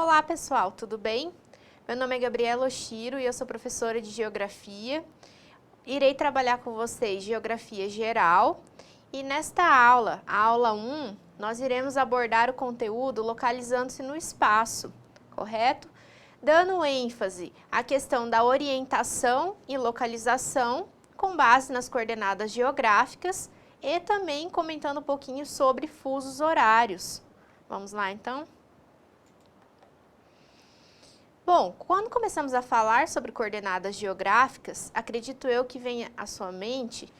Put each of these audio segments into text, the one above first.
Olá pessoal, tudo bem? Meu nome é Gabriela Oshiro e eu sou professora de Geografia. Irei trabalhar com vocês Geografia Geral e nesta aula, a aula 1, nós iremos abordar o conteúdo localizando-se no espaço, correto? Dando ênfase à questão da orientação e localização com base nas coordenadas geográficas e também comentando um pouquinho sobre fusos horários. Vamos lá então? Bom, quando começamos a falar sobre coordenadas geográficas, acredito eu que venha à sua mente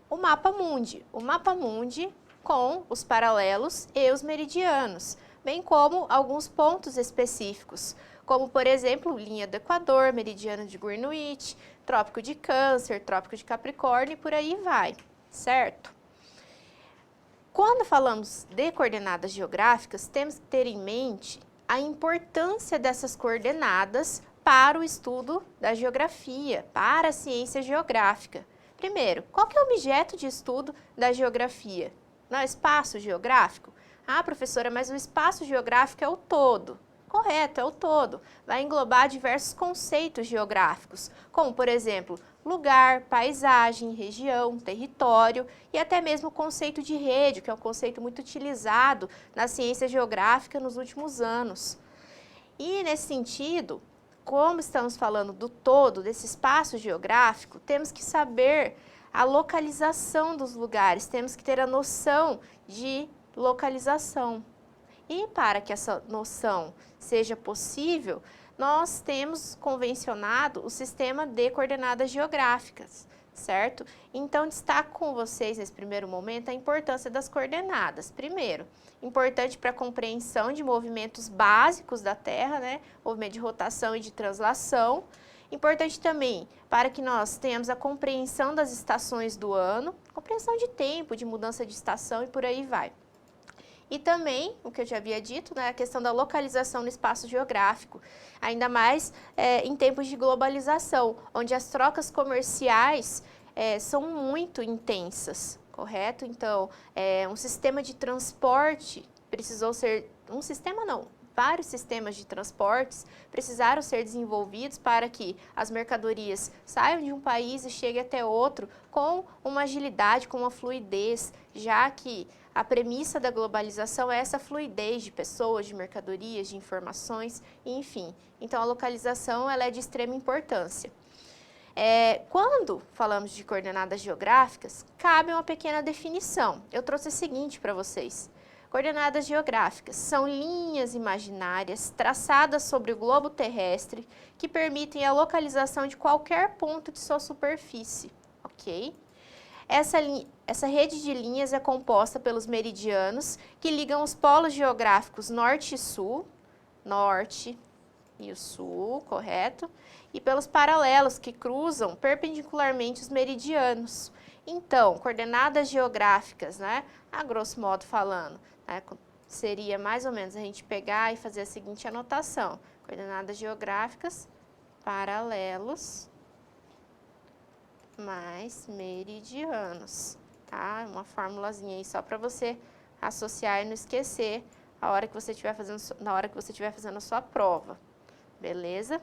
o mapa mundi. O mapa mundi com os paralelos e os meridianos, bem como alguns pontos específicos, como por exemplo, linha do Equador, meridiano de Greenwich, trópico de Câncer, trópico de Capricórnio e por aí vai, certo? Quando falamos de coordenadas geográficas, temos que ter em mente a importância dessas coordenadas para o estudo da geografia, para a ciência geográfica. Primeiro, qual que é o objeto de estudo da geografia? Não é o espaço geográfico? Ah, professora, mas o espaço geográfico é o todo. Correto, é o todo. Vai englobar diversos conceitos geográficos, como, por exemplo, lugar, paisagem, região, território e até mesmo o conceito de rede, que é um conceito muito utilizado na ciência geográfica nos últimos anos. E nesse sentido, como estamos falando do todo, desse espaço geográfico, temos que saber a localização dos lugares, temos que ter a noção de localização. E para que essa noção seja possível, nós temos convencionado o sistema de coordenadas geográficas, certo? Então, destaco com vocês nesse primeiro momento a importância das coordenadas. Primeiro, importante para a compreensão de movimentos básicos da Terra, né? Movimento de rotação e de translação. Importante também para que nós tenhamos a compreensão das estações do ano, compreensão de tempo, de mudança de estação e por aí vai. E também, o que eu já havia dito, né, a questão da localização no espaço geográfico, ainda mais em tempos de globalização, onde as trocas comerciais são muito intensas, correto? Então, um sistema de transporte precisou ser, vários sistemas de transportes precisaram ser desenvolvidos para que as mercadorias saiam de um país e cheguem até outro com uma agilidade, com uma fluidez, já que a premissa da globalização é essa fluidez de pessoas, de mercadorias, de informações, enfim. Então, a localização ela é de extrema importância. Quando falamos de coordenadas geográficas, cabe uma pequena definição. Eu trouxe a seguinte para vocês. Coordenadas geográficas são linhas imaginárias traçadas sobre o globo terrestre que permitem a localização de qualquer ponto de sua superfície, ok? Essa rede de linhas é composta pelos meridianos que ligam os polos geográficos norte e sul, norte e o sul, correto? E pelos paralelos que cruzam perpendicularmente os meridianos. Então, coordenadas geográficas, né? A grosso modo falando, né? Seria mais ou menos a gente pegar e fazer a seguinte anotação. Coordenadas geográficas, paralelos mais meridianos, tá? Uma formulazinha aí só para você associar e não esquecer a hora que você estiver fazendo, na hora que você estiver fazendo a sua prova, beleza?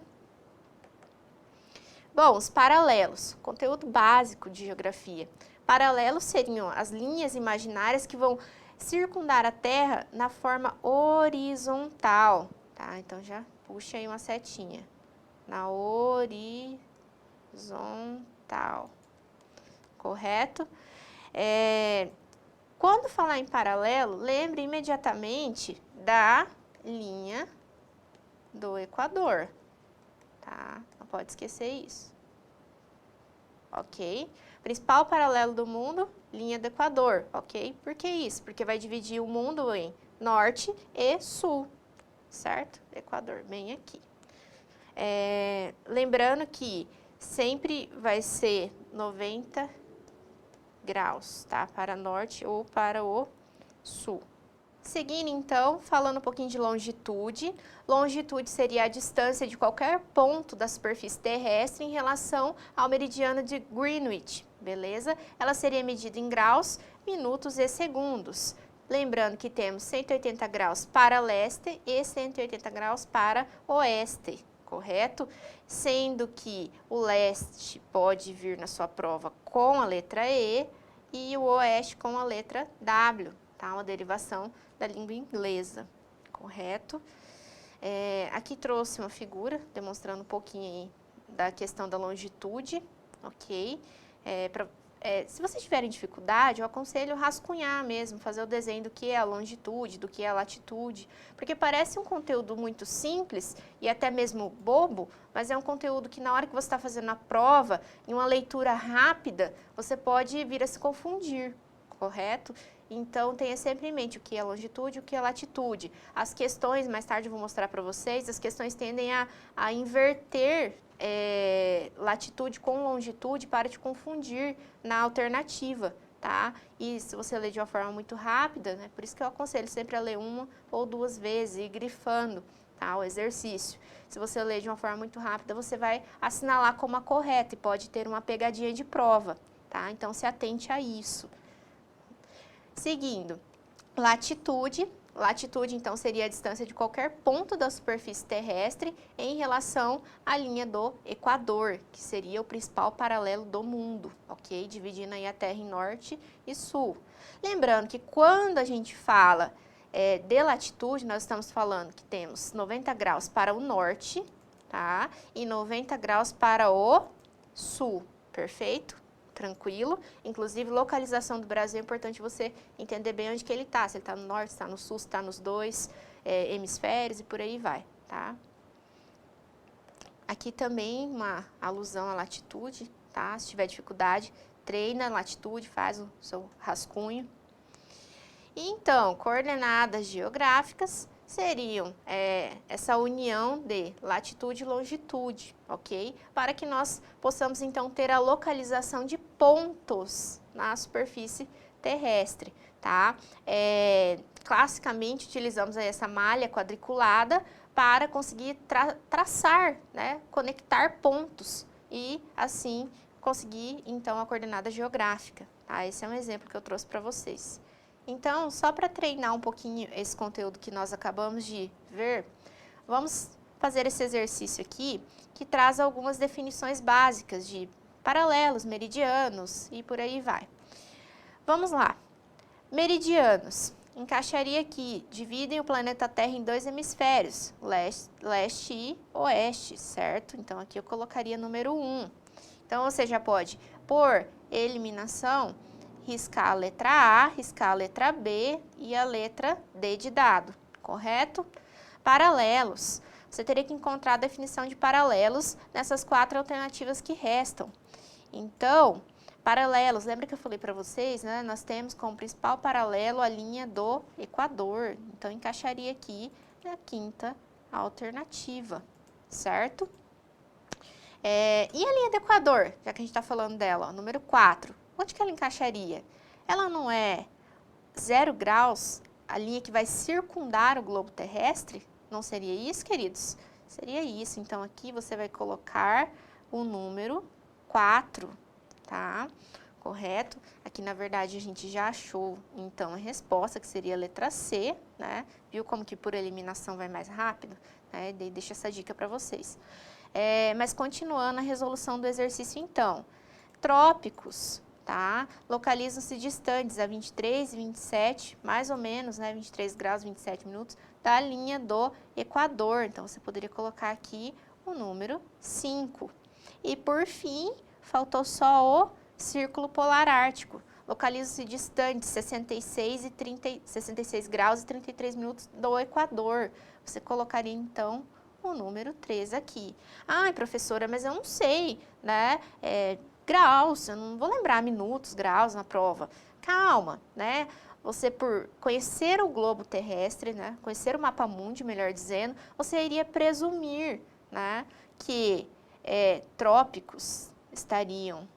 Bom, os paralelos, conteúdo básico de geografia. Paralelos seriam as linhas imaginárias que vão circundar a Terra na forma horizontal, tá? Então já puxa aí uma setinha, na horizontal, correto? Quando falar em paralelo, lembre imediatamente da linha do Equador, tá? Não pode esquecer isso, ok? Principal paralelo do mundo, linha do Equador, ok? Por que isso? Porque vai dividir o mundo em norte e sul, certo? Equador, bem aqui. Lembrando que sempre vai ser 90 graus, tá? Para norte ou para o sul. Seguindo, então, falando um pouquinho de longitude. Longitude seria a distância de qualquer ponto da superfície terrestre em relação ao meridiano de Greenwich, beleza? Ela seria medida em graus, minutos e segundos. Lembrando que temos 180 graus para leste e 180 graus para oeste, correto? Sendo que o leste pode vir na sua prova com a letra E e o oeste com a letra W, tá? Uma derivação da língua inglesa, correto? Aqui trouxe uma figura demonstrando um pouquinho aí da questão da longitude, ok? Se vocês tiverem dificuldade, eu aconselho rascunhar mesmo, fazer o desenho do que é a longitude, do que é a latitude, porque parece um conteúdo muito simples e até mesmo bobo, mas é um conteúdo que na hora que você está fazendo a prova, em uma leitura rápida, você pode vir a se confundir, correto? Então, tenha sempre em mente o que é longitude e o que é latitude. As questões, mais tarde eu vou mostrar para vocês, as questões tendem a inverter latitude com longitude para te confundir na alternativa, tá? E se você ler de uma forma muito rápida, né, por isso que eu aconselho sempre a ler uma ou duas vezes e ir grifando, tá, o exercício. Se você ler de uma forma muito rápida, você vai assinalar como a correta e pode ter uma pegadinha de prova, tá? Então, se atente a isso. Seguindo, latitude. Latitude, então, seria a distância de qualquer ponto da superfície terrestre em relação à linha do Equador, que seria o principal paralelo do mundo, ok? Dividindo aí a Terra em norte e sul. Lembrando que quando a gente fala de latitude, nós estamos falando que temos 90 graus para o norte, tá? E 90 graus para o sul, perfeito? Tranquilo, inclusive localização do Brasil é importante você entender bem onde que ele está, se ele está no norte, se está no sul, se está nos dois hemisférios e por aí vai, tá? Aqui também uma alusão à latitude, tá? Se tiver dificuldade, treina a latitude, faz o seu rascunho. E então, coordenadas geográficas seriam essa união de latitude e longitude, ok? Para que nós possamos, então, ter a localização de pontos na superfície terrestre, tá? Classicamente, utilizamos aí essa malha quadriculada para conseguir traçar, né? Conectar pontos e, assim, conseguir, então, a coordenada geográfica, tá? Esse é um exemplo que eu trouxe para vocês. Então, só para treinar um pouquinho esse conteúdo que nós acabamos de ver, vamos fazer esse exercício aqui, que traz algumas definições básicas de paralelos, meridianos e por aí vai. Vamos lá. Meridianos. Encaixaria aqui, dividem o planeta Terra em dois hemisférios, leste e oeste, certo? Então, aqui eu colocaria número 1. Então, você já pode, por eliminação, riscar a letra A, riscar a letra B e a letra D de dado, correto? Paralelos. Você teria que encontrar a definição de paralelos nessas 4 alternativas que restam. Então, paralelos, lembra que eu falei para vocês, né? Nós temos como principal paralelo a linha do Equador. Então, encaixaria aqui na 5ª alternativa, certo? E a linha do Equador, já que a gente está falando dela, ó, número 4. Onde que ela encaixaria? Ela não é 0 graus, a linha que vai circundar o globo terrestre? Não seria isso, queridos? Seria isso. Então, aqui você vai colocar o número 4, tá? Correto? Aqui, na verdade, a gente já achou, então, a resposta, que seria a letra C, né? Viu como que por eliminação vai mais rápido? Né? Deixa essa dica para vocês. Mas, continuando a resolução do exercício, então, trópicos, tá? Localizam-se distantes a 23 e 27, mais ou menos, né? 23 graus, 27 minutos, da linha do Equador. Então, você poderia colocar aqui o número 5. E, por fim, faltou só o Círculo Polar Ártico. Localizam-se distantes 66 graus e 33 minutos do Equador. Você colocaria, então, o número 3 aqui. Ai, professora, mas eu não sei, né? Graus, eu não vou lembrar minutos, graus na prova. Calma, né? Você, por conhecer o globo terrestre, né? Conhecer o mapa mundi, melhor dizendo, você iria presumir, né? Que trópicos estariam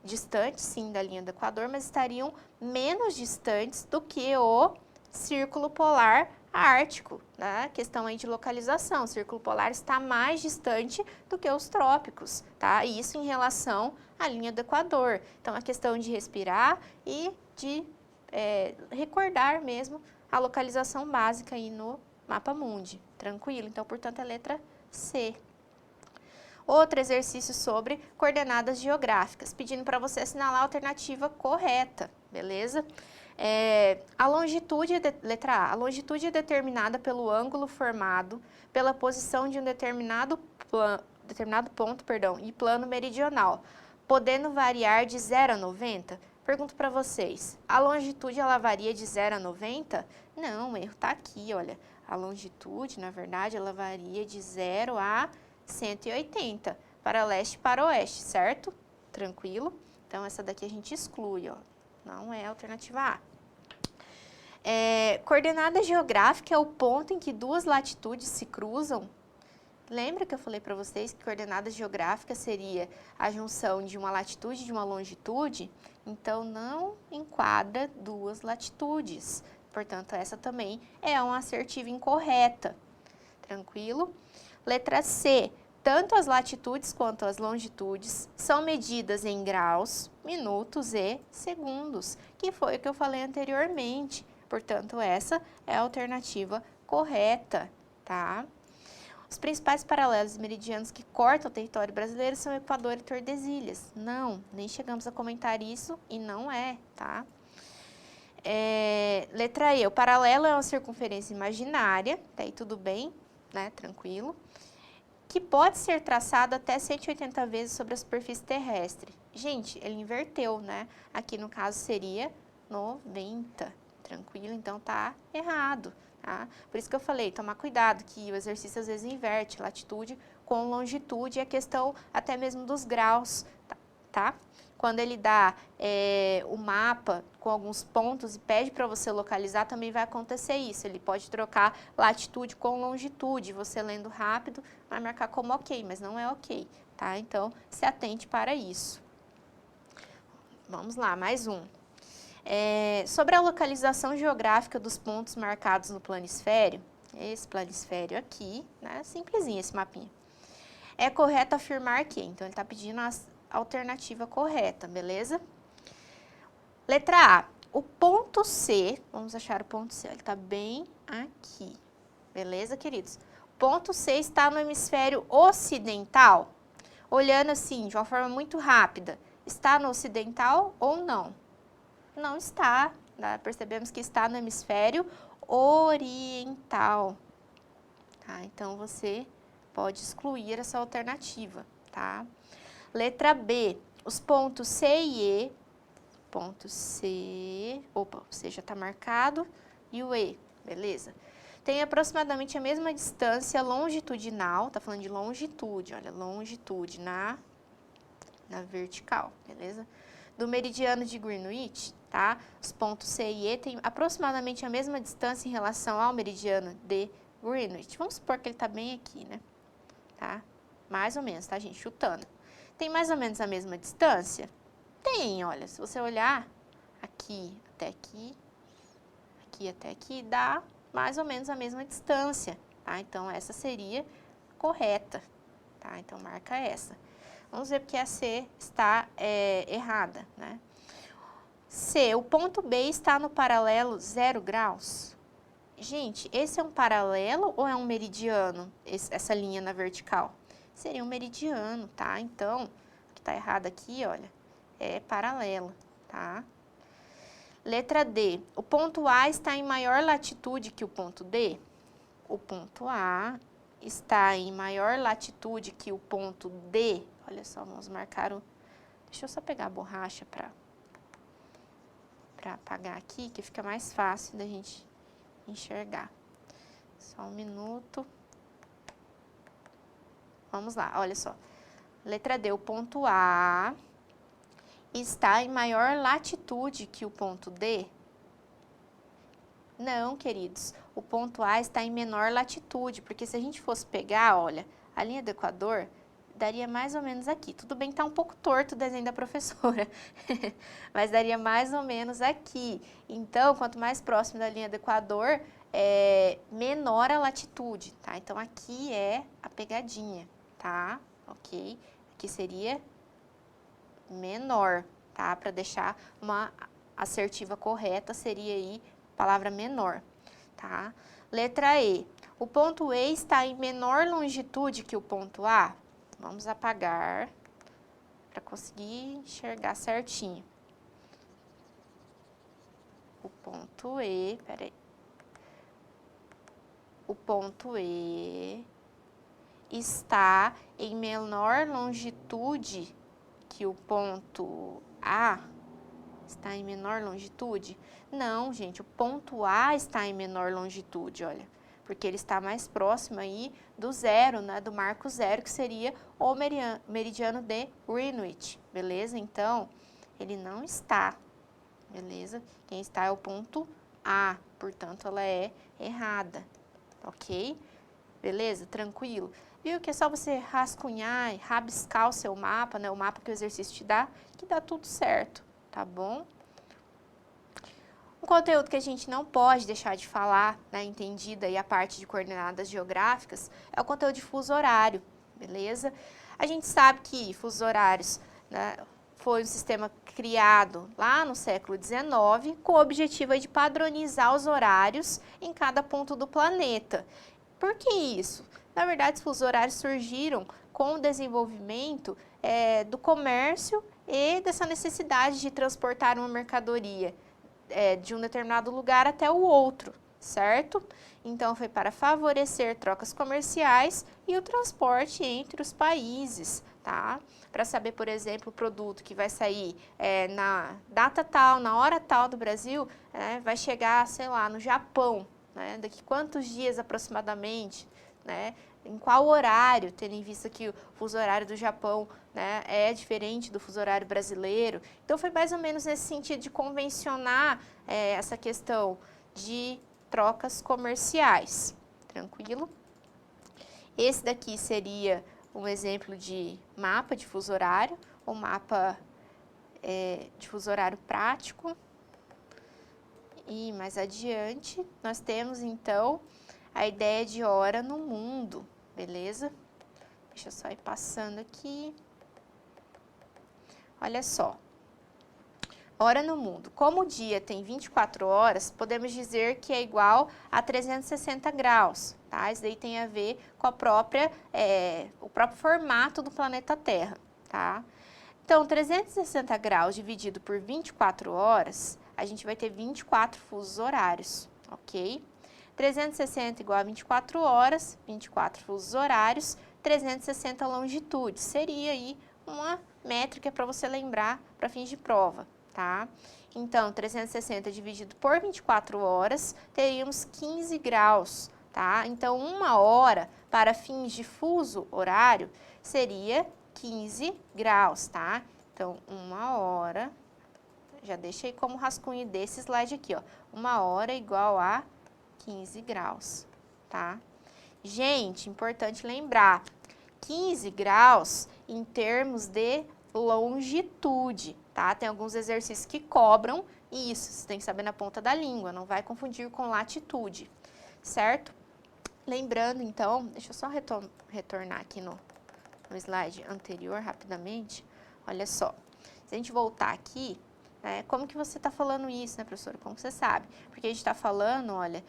distantes, sim, da linha do Equador, mas estariam menos distantes do que o Círculo Polar Ártico, né? Questão aí de localização, o Círculo Polar está mais distante do que os trópicos, tá? E isso em relação à linha do Equador. Então, é questão de respirar e de recordar mesmo a localização básica aí no mapa mundi. Tranquilo? Então, portanto, é a letra C. Outro exercício sobre coordenadas geográficas, pedindo para você assinalar a alternativa correta, beleza? A longitude, letra A, a longitude é determinada pelo ângulo formado pela posição de um determinado ponto, e plano meridional, podendo variar de 0 a 90. Pergunto para vocês, a longitude ela varia de 0 a 90? Não, o erro está aqui, olha. A longitude, na verdade, ela varia de 0 a 180, para leste e para oeste, certo? Tranquilo? Então, essa daqui a gente exclui, ó. Não é a alternativa A. Coordenada geográfica é o ponto em que duas latitudes se cruzam. Lembra que eu falei para vocês que coordenada geográfica seria a junção de uma latitude e de uma longitude? Então, não enquadra duas latitudes. Portanto, essa também é uma assertiva incorreta. Tranquilo? Letra C. Tanto as latitudes quanto as longitudes são medidas em graus, minutos e segundos, que foi o que eu falei anteriormente. Portanto, essa é a alternativa correta, tá? Os principais paralelos meridianos que cortam o território brasileiro são o Equador e Tordesilhas. Não, nem chegamos a comentar isso e não é, tá? Letra E, o paralelo é uma circunferência imaginária, daí tudo bem, né, tranquilo, que pode ser traçado até 180 vezes sobre a superfície terrestre. Gente, ele inverteu, né? Aqui no caso seria 90, tranquilo, então tá errado. Tá? Por isso que eu falei, tomar cuidado, que o exercício às vezes inverte latitude com longitude e a questão até mesmo dos graus, tá? Quando ele dá o mapa com alguns pontos e pede para você localizar, também vai acontecer isso. Ele pode trocar latitude com longitude, você lendo rápido vai marcar como ok, mas não é ok, tá? Então, se atente para isso. Vamos lá, mais um. Sobre a localização geográfica dos pontos marcados no planisfério, esse planisfério aqui, né, simplesinho esse mapinha, é correto afirmar que, então ele está pedindo a alternativa correta, beleza? Letra A, o ponto C, vamos achar o ponto C, ele está bem aqui, beleza, queridos? O ponto C está no hemisfério ocidental, olhando assim, de uma forma muito rápida, está no ocidental ou não? Não está, né? Percebemos que está no hemisfério oriental, tá? Então, você pode excluir essa alternativa, tá? Letra B, os pontos C e E, ponto C, opa, o C já está marcado, e o E, beleza? Tem aproximadamente a mesma distância longitudinal, tá falando de longitude, olha, longitude na vertical, beleza? Do meridiano de Greenwich, tá? Os pontos C e E têm aproximadamente a mesma distância em relação ao meridiano de Greenwich. Vamos supor que ele está bem aqui, né? Tá? Mais ou menos, tá, gente? Chutando. Tem mais ou menos a mesma distância? Tem, olha, se você olhar aqui até aqui, aqui até aqui, dá mais ou menos a mesma distância, tá? Então, essa seria correta, tá? Então, marca essa. Vamos ver porque a C está errada, né? C, o ponto B está no paralelo 0 graus. Gente, esse é um paralelo ou é um meridiano, essa linha na vertical? Seria um meridiano, tá? Então, o que está errado aqui, olha, é paralelo, tá? Letra D, o ponto A está em maior latitude que o ponto D? O ponto A está em maior latitude que o ponto D? Olha só, vamos marcar o... Deixa eu só pegar a borracha para apagar aqui, que fica mais fácil da gente enxergar. Só um minuto. Vamos lá, olha só. Letra D, o ponto A está em maior latitude que o ponto D? Não, queridos. O ponto A está em menor latitude, porque se a gente fosse pegar, olha, a linha do Equador daria mais ou menos aqui. Tudo bem que tá um pouco torto o desenho da professora, mas daria mais ou menos aqui. Então, quanto mais próximo da linha do Equador, menor a latitude, tá? Então, aqui é a pegadinha, tá? Aqui seria menor, tá? Para deixar uma assertiva correta seria aí palavra menor, tá? Letra E. O ponto E está em menor longitude que o ponto A? Vamos apagar para conseguir enxergar certinho. O ponto E, peraí. O ponto E está em menor longitude que o ponto A? Está em menor longitude? Não, gente, o ponto A está em menor longitude, olha. Porque ele está mais próximo aí do zero, né, do marco zero, que seria o meridiano de Greenwich, beleza? Então, ele não está, beleza? Quem está é o ponto A, portanto, ela é errada, ok? Beleza? Tranquilo? Viu que é só você rascunhar e rabiscar o seu mapa, né, o mapa que o exercício te dá, que dá tudo certo, tá bom? Um conteúdo que a gente não pode deixar de falar, né, entendida aí a parte de coordenadas geográficas, é o conteúdo de fuso horário, beleza? A gente sabe que fusos horários, né, foi um sistema criado lá no século XIX com o objetivo aí de padronizar os horários em cada ponto do planeta. Por que isso? Na verdade, os fusos horários surgiram com o desenvolvimento do comércio e dessa necessidade de transportar uma mercadoria de um determinado lugar até o outro, certo? Então, foi para favorecer trocas comerciais e o transporte entre os países, tá? Para saber, por exemplo, o produto que vai sair na data tal, na hora tal do Brasil, vai chegar, sei lá, no Japão, né? Daqui quantos dias aproximadamente, né? Em qual horário, tendo em vista que o fuso horário do Japão, né, é diferente do fuso horário brasileiro. Então, foi mais ou menos nesse sentido de convencionar essa questão de trocas comerciais. Tranquilo? Esse daqui seria um exemplo de mapa de fuso horário, um mapa de fuso horário prático. E mais adiante, nós temos, então, a ideia de hora no mundo, beleza? Deixa eu só ir passando aqui. Olha só. Hora no mundo. Como o dia tem 24 horas, podemos dizer que é igual a 360 graus, tá? Isso daí tem a ver com a o próprio formato do planeta Terra, tá? Então, 360 graus dividido por 24 horas, a gente vai ter 24 fusos horários, ok? 360 igual a 24 horas, 24 fusos horários, 360 longitudes. Seria aí uma métrica para você lembrar para fins de prova, tá? Então, 360 dividido por 24 horas, teríamos 15 graus, tá? Então, uma hora para fins de fuso horário seria 15 graus, tá? Então, uma hora, já deixei como rascunho desse slide aqui, ó. Uma hora igual a 15 graus, tá? Gente, importante lembrar, 15 graus em termos de longitude, tá? Tem alguns exercícios que cobram isso, você tem que saber na ponta da língua, não vai confundir com latitude, certo? Lembrando, então, deixa eu só retornar aqui no slide anterior rapidamente. Olha só, se a gente voltar aqui, como que você está falando isso, né, professora? Como você sabe? Porque a gente está falando, olha,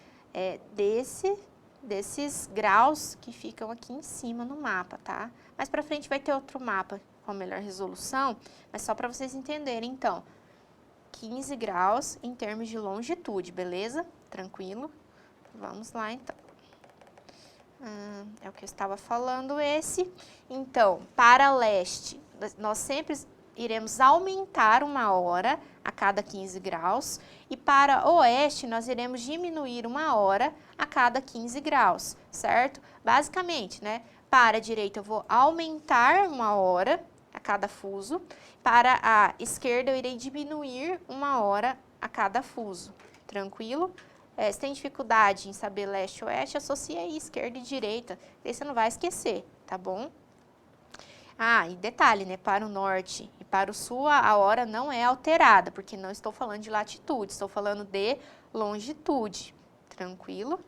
desses graus que ficam aqui em cima no mapa, tá? Mais pra frente vai ter outro mapa com melhor resolução, mas só para vocês entenderem, então, 15 graus em termos de longitude, beleza? Tranquilo? Vamos lá, então. É o que eu estava falando esse. Então, para leste, nós sempre iremos aumentar uma hora a cada 15 graus. E para oeste, nós iremos diminuir uma hora a cada 15 graus, certo? Basicamente, né? Para a direita, eu vou aumentar uma hora a cada fuso. Para a esquerda, eu irei diminuir uma hora a cada fuso. Tranquilo? Se tem dificuldade em saber leste ou oeste, associa aí esquerda e direita, aí você não vai esquecer, tá bom? Ah, e detalhe, né, para o norte e para o sul a hora não é alterada, porque não estou falando de latitude, estou falando de longitude, tranquilo?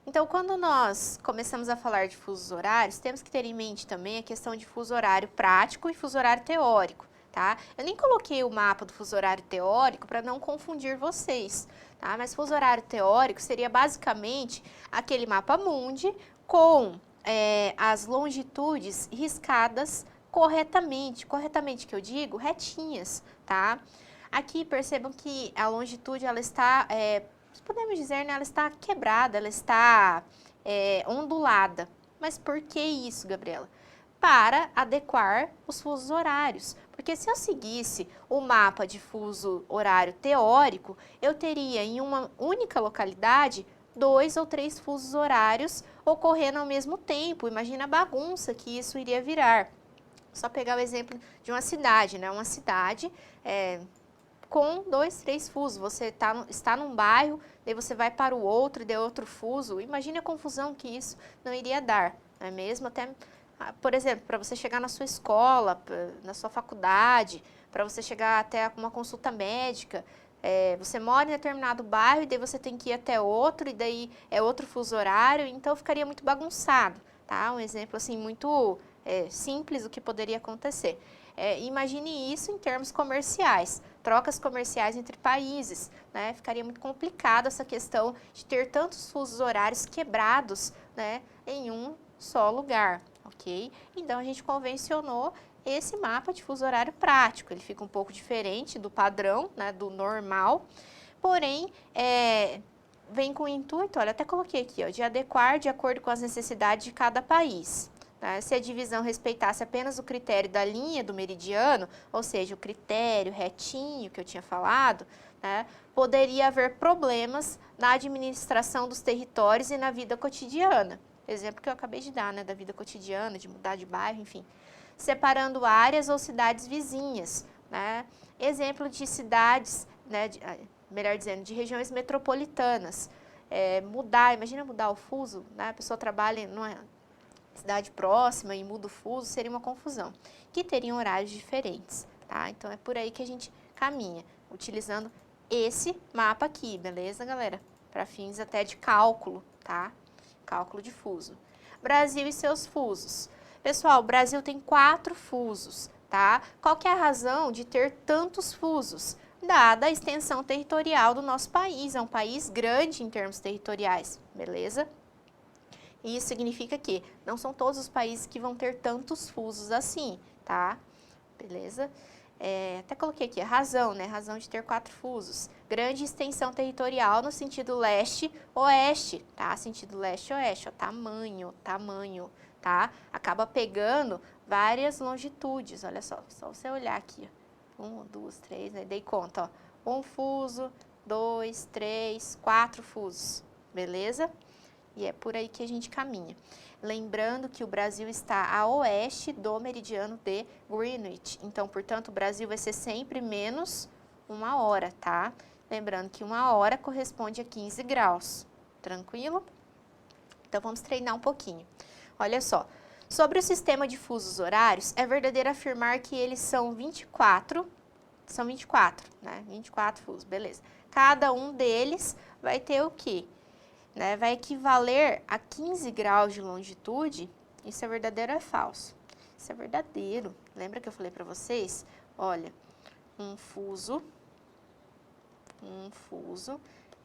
Então, quando nós começamos a falar de fusos horários, temos que ter em mente também a questão de fuso horário prático e fuso horário teórico, tá? Eu nem coloquei o mapa do fuso horário teórico para não confundir vocês, tá? Mas fuso horário teórico seria basicamente aquele mapa mundi com as longitudes riscadas corretamente. Corretamente que eu digo, retinhas, tá? Aqui percebam que a longitude, ela está, podemos dizer, né, ela está quebrada, ela está ondulada. Mas por que isso, Gabriela? Para adequar os fusos horários. Porque se eu seguisse o mapa de fuso horário teórico, eu teria em uma única localidade 2 ou 3 fusos horários ocorrendo ao mesmo tempo. Imagina a bagunça que isso iria virar. Só pegar o exemplo de uma cidade, né? Uma cidade com 2, 3 fusos. Você está num bairro, daí você vai para o outro e deu outro fuso. Imagine a confusão que isso não iria dar, não é mesmo? Até, por exemplo, para você chegar na sua escola, na sua faculdade, para você chegar até uma consulta médica, você mora em determinado bairro e daí você tem que ir até outro, e daí é outro fuso horário, então ficaria muito bagunçado, tá? Um exemplo assim muito simples do que poderia acontecer. Imagine isso em termos comerciais, trocas comerciais entre países, né? Ficaria muito complicado essa questão de ter tantos fusos horários quebrados, né, em um só lugar, ok? Então a gente convencionou esse mapa de fuso horário prático. Ele fica um pouco diferente do padrão, né, do normal, porém vem com o intuito, olha, até coloquei aqui, ó, de adequar de acordo com as necessidades de cada país. Tá? Se a divisão respeitasse apenas o critério da linha do meridiano, ou seja, o critério retinho que eu tinha falado, né, poderia haver problemas na administração dos territórios e na vida cotidiana. Exemplo que eu acabei de dar, né, da vida cotidiana, de mudar de bairro, enfim. Separando áreas ou cidades vizinhas, né? Exemplo de cidades, né, melhor dizendo, de regiões metropolitanas. Imagina mudar o fuso, né? A pessoa trabalha numa cidade próxima e muda o fuso, seria uma confusão, que teriam horários diferentes, tá? Então é por aí que a gente caminha, utilizando esse mapa aqui, beleza, galera? Para fins até de cálculo, tá? Cálculo de fuso. Brasil e seus fusos. Pessoal, o Brasil tem 4 fusos, tá? Qual que é a razão de ter tantos fusos? Dada a extensão territorial do nosso país, é um país grande em termos territoriais, beleza? E isso significa que não são todos os países que vão ter tantos fusos assim, tá? Beleza? Até coloquei aqui a razão, né? Razão de ter 4 fusos. Grande extensão territorial no sentido leste-oeste, tá? Sentido leste-oeste, ó, tamanho, tá? Acaba pegando várias longitudes, olha só você olhar aqui, ó. 1, 2, 3, né? Dei conta, ó. 1 fuso, 2, 3, 4 fusos, beleza? E é por aí que a gente caminha. Lembrando que o Brasil está a oeste do meridiano de Greenwich. Então, portanto, o Brasil vai ser sempre menos 1 hora, tá? Lembrando que 1 hora corresponde a 15 graus. Tranquilo? Então, vamos treinar um pouquinho. Olha só. Sobre o sistema de fusos horários, é verdadeiro afirmar que eles são 24, né? 24 fusos, beleza. Cada um deles vai ter o quê? Né, vai equivaler a 15 graus de longitude. Isso é verdadeiro ou é falso? Isso é verdadeiro. Lembra que eu falei para vocês? Olha, um fuso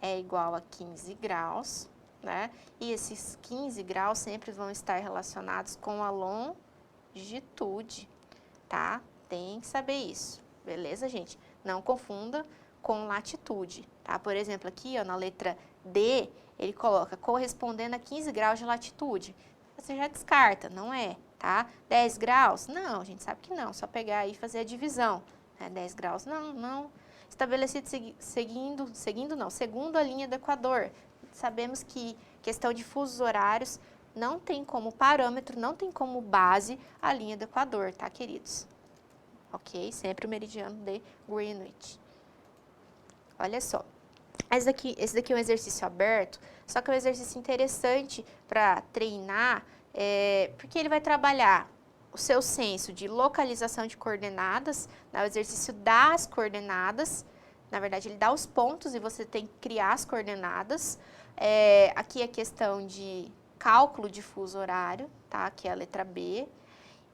é igual a 15 graus, né? E esses 15 graus sempre vão estar relacionados com a longitude, tá? Tem que saber isso, beleza, gente? Não confunda com latitude, tá? Por exemplo, aqui, ó, na letra D, ele coloca correspondendo a 15 graus de latitude. Você já descarta, não é, tá? 10 graus? Não, a gente sabe que não, só pegar aí e fazer a divisão. 10 graus? Não. Estabelecido segundo a linha do Equador. Sabemos que questão de fusos horários não tem como parâmetro, não tem como base a linha do Equador, tá, queridos? Ok? Sempre o meridiano de Greenwich. Olha só. Esse daqui é um exercício aberto, só que é um exercício interessante para treinar, porque ele vai trabalhar o seu senso de localização de coordenadas, né, o exercício das coordenadas. Na verdade, ele dá os pontos e você tem que criar as coordenadas. Aqui é questão de cálculo de fuso horário, tá? Que é a letra B.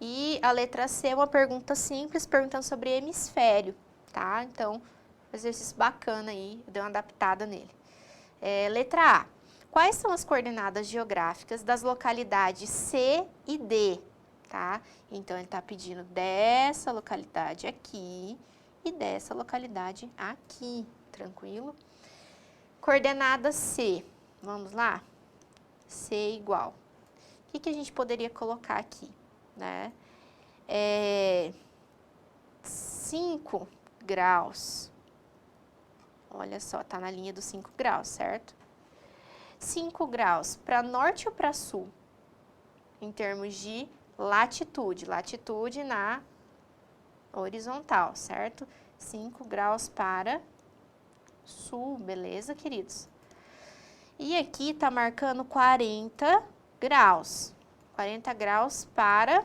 E a letra C é uma pergunta simples, perguntando sobre hemisfério, tá? Então, um exercício bacana aí, eu dei uma adaptada nele. Letra A. Quais são as coordenadas geográficas das localidades C e D, tá? Então, ele está pedindo dessa localidade aqui e dessa localidade aqui, tranquilo? Coordenada C, vamos lá? C igual. O que a gente poderia colocar aqui, né? 5 graus. Olha só, tá na linha dos 5 graus, certo? 5 graus para norte ou para sul? Em termos de latitude. Latitude na horizontal, certo? 5 graus para sul, beleza, queridos? E aqui tá marcando 40 graus. 40 graus para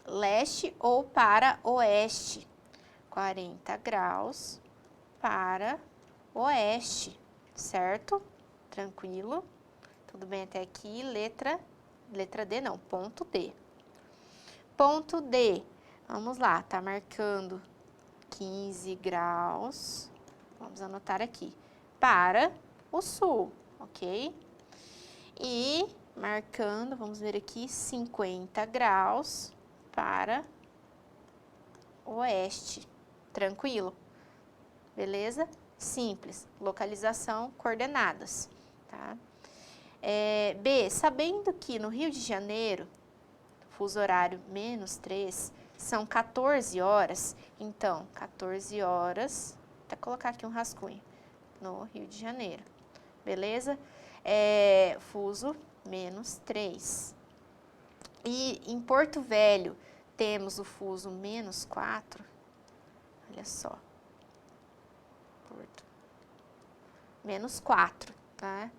leste ou para oeste. 40 graus para oeste, certo? Tranquilo? Tudo bem até aqui? Letra D não, ponto D. Ponto D, vamos lá, tá marcando 15 graus, vamos anotar aqui, para o sul, ok? E marcando, vamos ver aqui, 50 graus para o oeste, tranquilo? Beleza? Simples, localização, coordenadas, tá? B, sabendo que no Rio de Janeiro, fuso horário -3, são 14 horas, então, 14 horas, até colocar aqui um rascunho, no Rio de Janeiro, beleza? Fuso -3. E em Porto Velho, temos o fuso -4, olha só, Porto, -4, tá?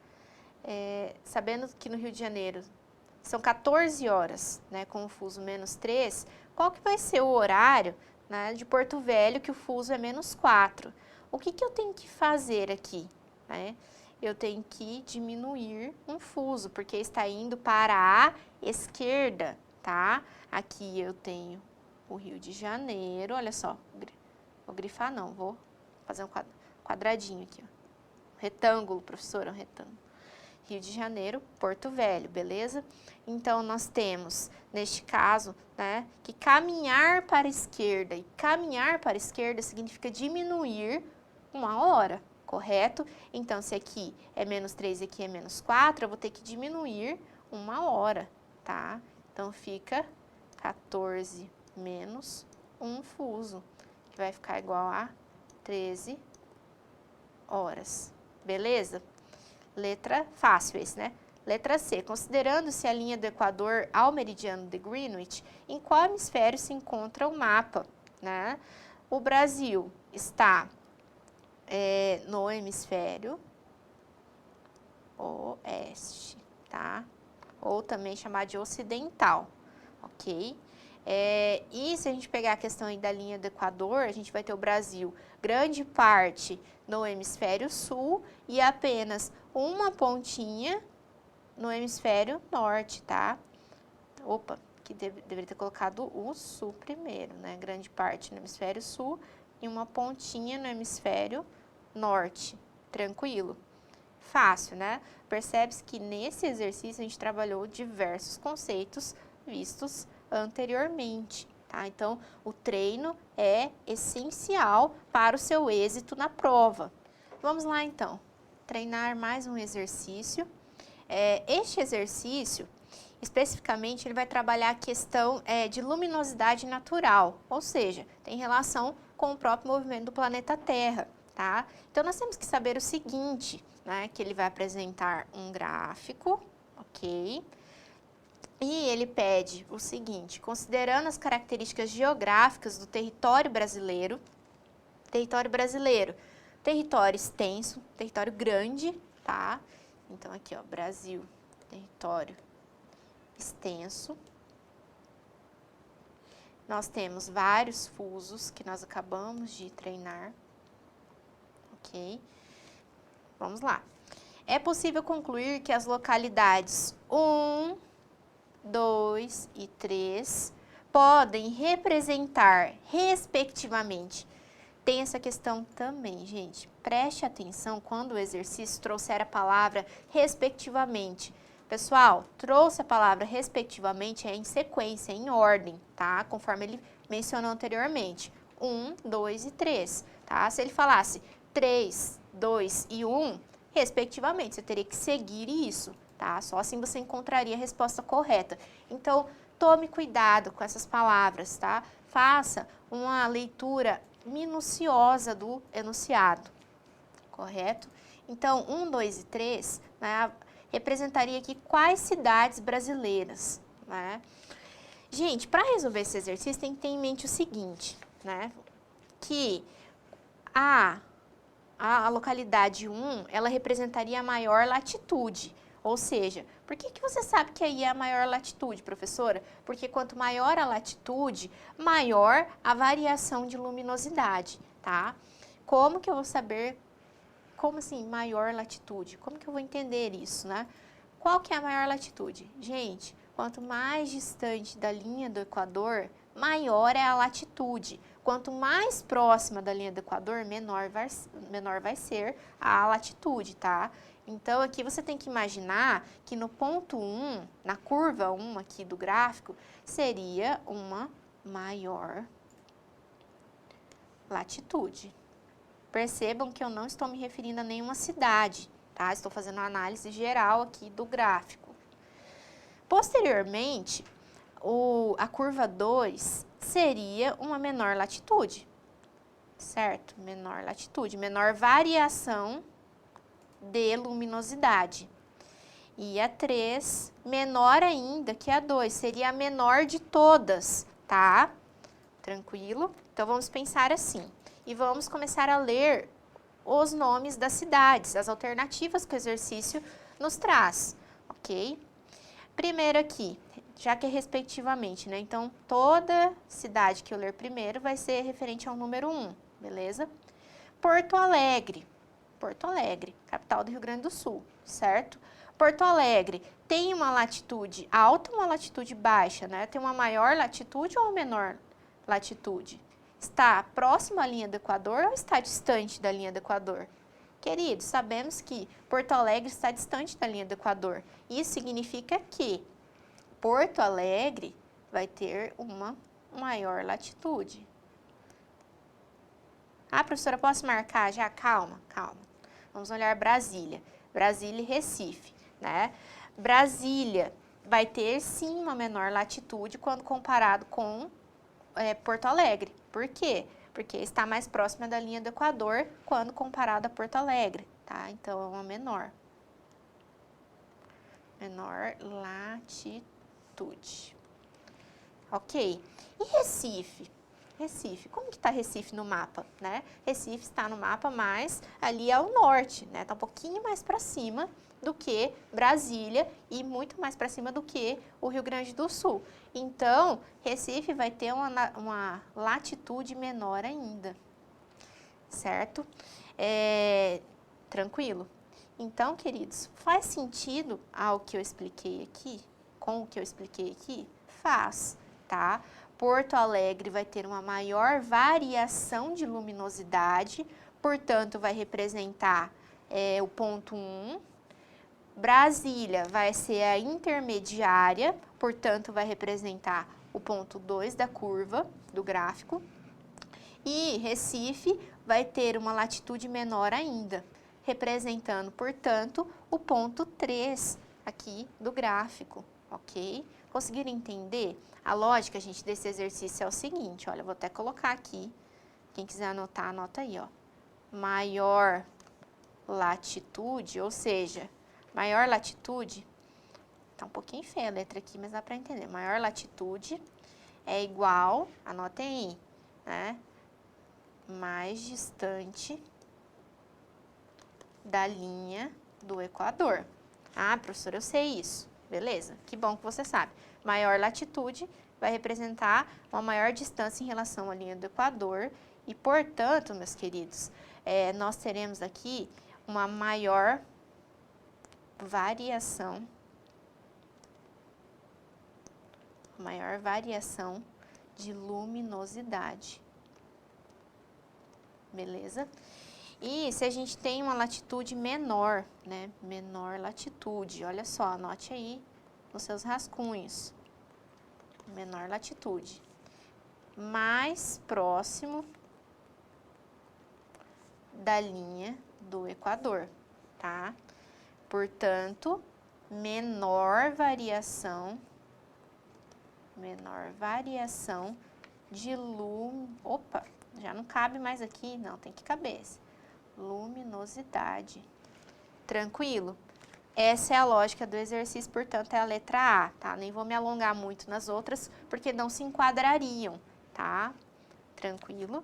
Sabendo que no Rio de Janeiro são 14 horas, né, com o fuso -3, qual que vai ser o horário, né, de Porto Velho que o fuso é -4? O que eu tenho que fazer aqui, né? Eu tenho que diminuir um fuso, porque está indo para a esquerda, tá? Aqui eu tenho o Rio de Janeiro, olha só, vou grifar não, vou fazer um quadradinho aqui, ó. Retângulo, professora, um retângulo. Rio de Janeiro, Porto Velho, beleza? Então, nós temos, neste caso, né, que caminhar para a esquerda. E caminhar para a esquerda significa diminuir 1 hora, correto? Então, se aqui é -3 e aqui é -4, eu vou ter que diminuir 1 hora, tá? Então, fica 14 menos 1 fuso, que vai ficar igual a 13 horas, beleza? Letra fácil esse, né? Letra C, considerando-se a linha do Equador ao meridiano de Greenwich, em qual hemisfério se encontra o mapa, né? O Brasil está no hemisfério oeste, tá? Ou também chamado de ocidental, ok? E se a gente pegar a questão aí da linha do Equador, a gente vai ter o Brasil, grande parte no hemisfério sul e apenas uma pontinha no hemisfério norte, tá? Opa, que deveria ter colocado o sul primeiro, né? Grande parte no hemisfério sul e uma pontinha no hemisfério norte. Tranquilo? Fácil, né? Percebe-se que nesse exercício a gente trabalhou diversos conceitos vistos anteriormente, tá? Então, o treino é essencial para o seu êxito na prova. Vamos lá, então, treinar mais um exercício. Este exercício, especificamente, ele vai trabalhar a questão de luminosidade natural, ou seja, tem relação com o próprio movimento do planeta Terra, tá? Então, nós temos que saber o seguinte, né, que ele vai apresentar um gráfico, ok? E ele pede o seguinte, considerando as características geográficas do território brasileiro, território extenso, território grande, tá? Então, aqui, ó, Brasil, território extenso. Nós temos vários fusos que nós acabamos de treinar, ok? Vamos lá. É possível concluir que as localidades 1, 2 e 3 podem representar, respectivamente. Tem essa questão também, gente. Preste atenção quando o exercício trouxer a palavra respectivamente. Pessoal, trouxe a palavra respectivamente é em sequência, em ordem, tá? Conforme ele mencionou anteriormente. 1, 2 e 3, tá? Se ele falasse 3, 2 e 1, respectivamente, você teria que seguir isso, tá? Só assim você encontraria a resposta correta. Então, tome cuidado com essas palavras, tá? Faça uma leitura minuciosa do enunciado, correto? Então, 1, 2 e 3, né, representaria aqui quais cidades brasileiras, né? Gente, para resolver esse exercício, tem que ter em mente o seguinte, né? Que a localidade 1, ela representaria a maior latitude. Ou seja, por que você sabe que aí é a maior latitude, professora? Porque quanto maior a latitude, maior a variação de luminosidade, tá? Como que eu vou saber, como assim, maior latitude? Como que eu vou entender isso, né? Qual que é a maior latitude? Gente, quanto mais distante da linha do Equador, maior é a latitude. Quanto mais próxima da linha do Equador, menor vai ser a latitude, tá? Então, aqui você tem que imaginar que no ponto 1, na curva 1 aqui do gráfico, seria uma maior latitude. Percebam que eu não estou me referindo a nenhuma cidade, tá? Estou fazendo uma análise geral aqui do gráfico. Posteriormente, a curva 2 seria uma menor latitude, certo? Menor latitude, menor variação de luminosidade. E a 3, menor ainda que a 2, seria a menor de todas, tá? Tranquilo? Então, vamos pensar assim. E vamos começar a ler os nomes das cidades, as alternativas que o exercício nos traz, ok? Primeiro aqui, já que é respectivamente, né? Então, toda cidade que eu ler primeiro vai ser referente ao número 1, beleza? Porto Alegre, capital do Rio Grande do Sul, certo? Porto Alegre tem uma latitude alta ou uma latitude baixa, né? Tem uma maior latitude ou uma menor latitude? Está próximo à linha do Equador ou está distante da linha do Equador? Queridos, sabemos que Porto Alegre está distante da linha do Equador. Isso significa que Porto Alegre vai ter uma maior latitude. Ah, professora, posso marcar já? Calma, calma. Vamos olhar Brasília. Brasília e Recife, né? Brasília vai ter, sim, uma menor latitude quando comparado com Porto Alegre. Por quê? Porque está mais próxima da linha do Equador quando comparado a Porto Alegre, tá? Então, é uma menor. Menor latitude. Ok. E Recife? Recife, como que está Recife no mapa, né? Recife está no mapa mais ali ao norte, né? Está um pouquinho mais para cima do que Brasília e muito mais para cima do que o Rio Grande do Sul. Então, Recife vai ter uma latitude menor ainda, certo? Tranquilo? Então, queridos, faz sentido ao que eu expliquei aqui? Com o que eu expliquei aqui? Faz, tá? Porto Alegre vai ter uma maior variação de luminosidade, portanto, vai representar o ponto 1. Brasília vai ser a intermediária, portanto, vai representar o ponto 2 da curva do gráfico. E Recife vai ter uma latitude menor ainda, representando, portanto, o ponto 3 aqui do gráfico, ok? Conseguiram entender? A lógica, gente, desse exercício é o seguinte, olha, eu vou até colocar aqui, quem quiser anotar, anota aí, ó. Maior latitude, ou seja, maior latitude, tá um pouquinho feia a letra aqui, mas dá para entender. Maior latitude é igual, anotem aí, né? Mais distante da linha do Equador. Ah, professora, eu sei isso. Beleza, que bom que você sabe. Maior latitude vai representar uma maior distância em relação à linha do Equador e, portanto, meus queridos, nós teremos aqui uma maior variação de luminosidade. Beleza? E se a gente tem uma latitude menor, né? Menor latitude, olha só, anote aí nos seus rascunhos. Menor latitude. Mais próximo da linha do Equador, tá? Portanto, menor variação de Opa, já não cabe mais aqui, não, tem que caber. Luminosidade. Tranquilo? Essa é a lógica do exercício, portanto, é a letra A, tá? Nem vou me alongar muito nas outras, porque não se enquadrariam, tá? Tranquilo?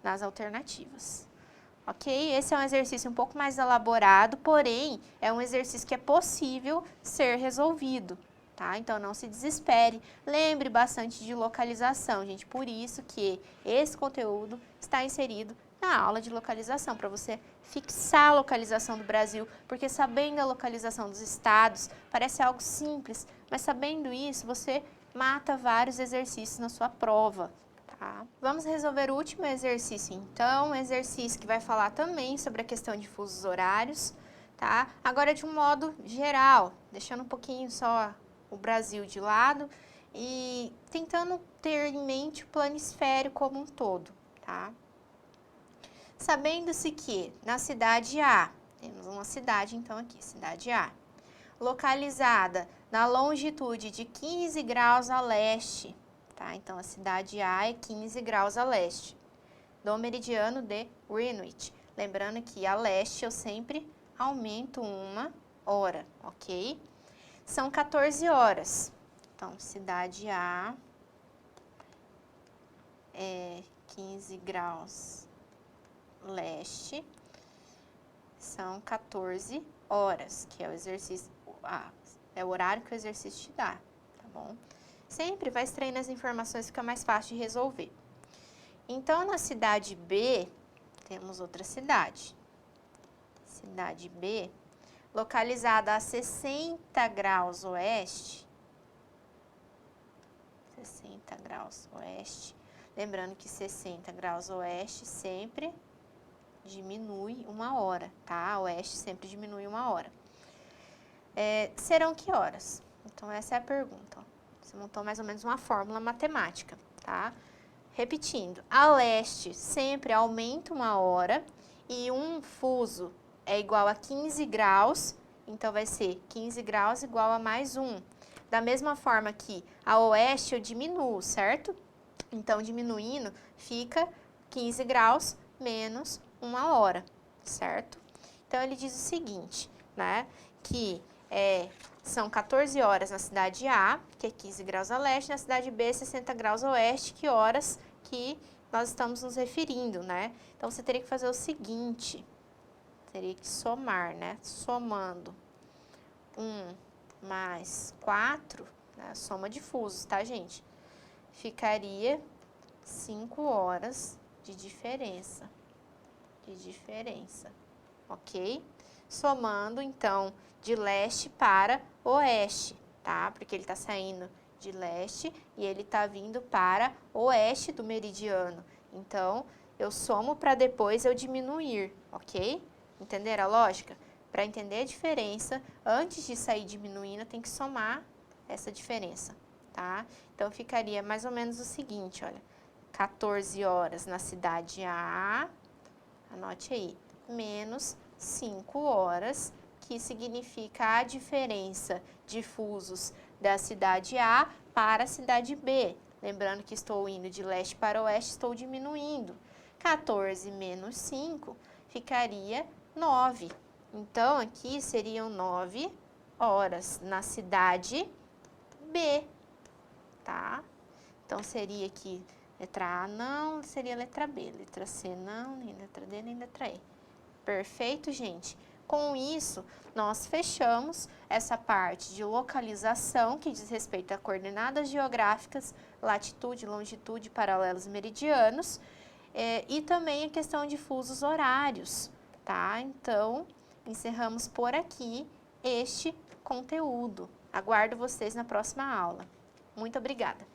Nas alternativas. Ok? Esse é um exercício um pouco mais elaborado, porém, é um exercício que é possível ser resolvido, tá? Então, não se desespere. Lembre bastante de localização, gente. Por isso que esse conteúdo está inserido na aula de localização, para você fixar a localização do Brasil, porque sabendo a localização dos estados, parece algo simples, mas sabendo isso, você mata vários exercícios na sua prova. Tá? Vamos resolver o último exercício, então, exercício que vai falar também sobre a questão de fusos horários, tá? Agora de um modo geral, deixando um pouquinho só o Brasil de lado e tentando ter em mente o planisfério como um todo, tá? Sabendo-se que na cidade A, temos uma cidade então aqui, cidade A, localizada na longitude de 15 graus a leste, tá? Então, a cidade A é 15 graus a leste do meridiano de Greenwich. Lembrando que a leste eu sempre aumento 1 hora, ok? São 14 horas. Então, cidade A é 15 graus leste, são 14 horas, que é o exercício, é o horário que o exercício te dá, tá bom? Sempre vai extraindo as informações, fica mais fácil de resolver. Então, na cidade B, temos outra cidade. Cidade B, localizada a 60 graus oeste, 60 graus oeste, lembrando que 60 graus oeste sempre diminui 1 hora, tá? Oeste sempre diminui 1 hora. Serão que horas? Então, essa é a pergunta. Ó. Você montou mais ou menos uma fórmula matemática, tá? Repetindo, a leste sempre aumenta 1 hora e um fuso é igual a 15 graus, então vai ser 15 graus igual a mais 1. Da mesma forma que a oeste eu diminuo, certo? Então, diminuindo, fica 15 graus menos 1 hora, certo? Então, ele diz o seguinte, né, que são 14 horas na cidade A, que é 15 graus a leste, na cidade B, 60 graus a oeste, que horas que nós estamos nos referindo, né? Então, você teria que fazer o seguinte, teria que somar, né, somando 1 mais 4, né, soma de fusos, tá, gente? Ficaria 5 horas de diferença, ok? Somando, então, de leste para oeste, tá? Porque ele está saindo de leste e ele está vindo para oeste do meridiano. Então, eu somo para depois eu diminuir, ok? Entenderam a lógica? Para entender a diferença, antes de sair diminuindo, tem que somar essa diferença, tá? Então, ficaria mais ou menos o seguinte, olha. 14 horas na cidade A, anote aí, menos 5 horas, que significa a diferença de fusos da cidade A para a cidade B. Lembrando que estou indo de leste para oeste, estou diminuindo. 14 menos 5 ficaria 9. Então, aqui seriam 9 horas na cidade B, tá? Então, seria aqui letra A não, seria letra B. Letra C não, nem letra D, nem letra E. Perfeito, gente? Com isso, nós fechamos essa parte de localização, que diz respeito a coordenadas geográficas, latitude, longitude, paralelos e meridianos, e também a questão de fusos horários, tá? Então, encerramos por aqui este conteúdo. Aguardo vocês na próxima aula. Muito obrigada!